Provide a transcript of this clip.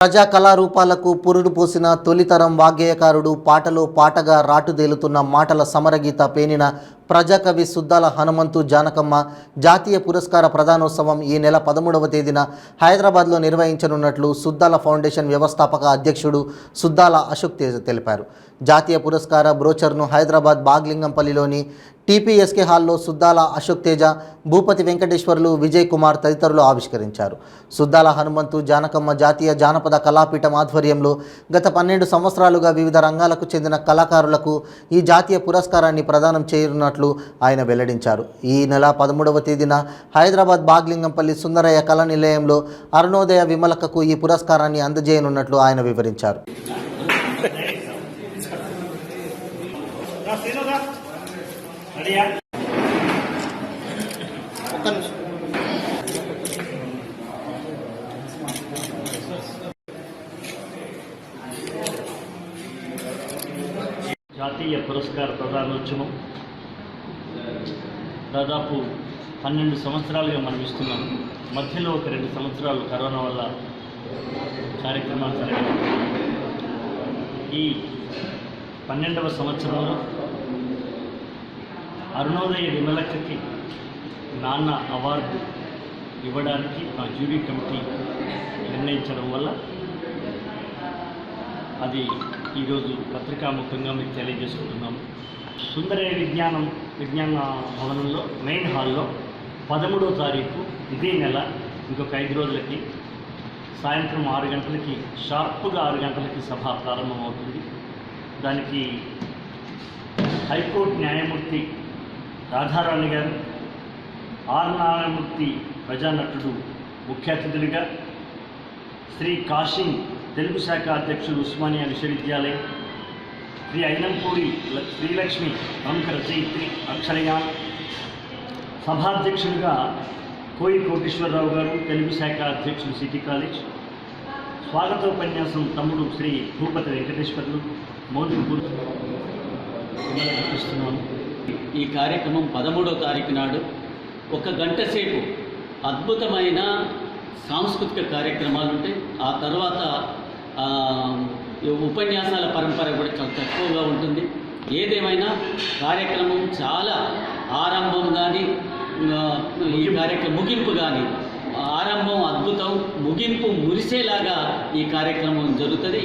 ప్రజా కళారూపాలకు పురుడు పోసిన తొలితరం వాగ్గేయకారుడు పాటలో పాటగా రాటుదేలుతున్న మాటల సమరగీత పేనిన ప్రజాకవి సుద్దాల హనుమంతు జానకమ్మ జాతీయ పురస్కార ప్రదానోత్సవం ఈ నెల 13వ తేదీన హైదరాబాద్లో నిర్వహించనున్నట్లు సుద్దాల ఫౌండేషన్ వ్యవస్థాపక అధ్యక్షుడు సుద్దాల అశోక్ తేజ తెలిపారు. జాతీయ పురస్కార బ్రోచర్ను హైదరాబాద్ బాగ్లింగంపల్లిలోని టీపీఎస్కే హాల్లో సుద్దాల అశోక్ తేజ, భూపతి వెంకటేశ్వర్లు, విజయ్ కుమార్ తదితరులు ఆవిష్కరించారు. సుద్దాల హనుమంతు జానకమ్మ జాతీయ జానపద కళాపీఠం ఆధ్వర్యంలో గత 12 సంవత్సరాలుగా వివిధ రంగాలకు చెందిన కళాకారులకు ఈ జాతీయ పురస్కారాన్ని ప్రదానం చేయనున్నట్లు ఆయన వెల్లడించారు. ఈ నెల 13వ తేదీన హైదరాబాద్ బాగ్లింగంపల్లి సుందరయ్య కళా నిలయంలో అరుణోదయ విమలకకు ఈ పురస్కారాన్ని అందజేయనున్నట్లు ఆయన వివరించారు. జాతీయ పురస్కార ప్రదానోత్సవం దాదాపు 12 సంవత్సరాలుగా మనం ఇస్తున్నాం. మధ్యలో ఒక 2 సంవత్సరాలు కరోనా వల్ల కార్యక్రమాలు జరగలేదు. ఈ 12వ సంవత్సరంలో అరుణోదయ విమలకకి నాన్న అవార్డు ఇవ్వడానికి మా జ్యూరీ కమిటీ నిర్ణయించడం వల్ల అది ఈరోజు పత్రికాముఖంగా మీకు తెలియజేసుకుంటున్నాము. సుందరయ్య విజ్ఞాన భవనంలో మెయిన్ హాల్లో 13వ తారీఖు ఇదే నెల ఇంకొక 5 రోజులకి సాయంత్రం 6 గంటలకి షార్ప్గా 6 గంటలకి సభ ప్రారంభమవుతుంది. దానికి హైకోర్టు న్యాయమూర్తి రాధారాణి గారు, ఆర్ నారాయణమూర్తి ప్రజానటుడు ముఖ్య అతిథులుగా, శ్రీ కాశీం తెలుగు శాఖ అధ్యక్షుడు ఉస్మానియా విశ్వవిద్యాలయం, శ్రీ అయినంపూడి శ్రీలక్ష్మి ప్రముఖ రచయిత్రి అక్షరయాన్, సభాధ్యక్షులుగా కోయి కోటేశ్వరరావు గారు తెలుగు శాఖ అధ్యక్షులు సిటీ కాలేజ్, స్వాగతోపన్యాసం తమ్ముడు శ్రీ భూపతి వెంకటేశ్వర్లు మౌలికపూర్ ఇస్తున్నాము. ఈ కార్యక్రమం 13వ తారీఖు నాడు 1 గంట సేపు అద్భుతమైన సాంస్కృతిక కార్యక్రమాలు ఉంటాయి. ఆ తర్వాత ఉపన్యాసాల పరంపర కూడా చాలా తక్కువగా ఉంటుంది. ఏదేమైనా కార్యక్రమం చాలా ఆరంభం కానీ ఈ కార్యక్రమం ముగింపు కానీ, ఆరంభం అద్భుతం, ముగింపు మురిసేలాగా ఈ కార్యక్రమం జరుగుతుంది.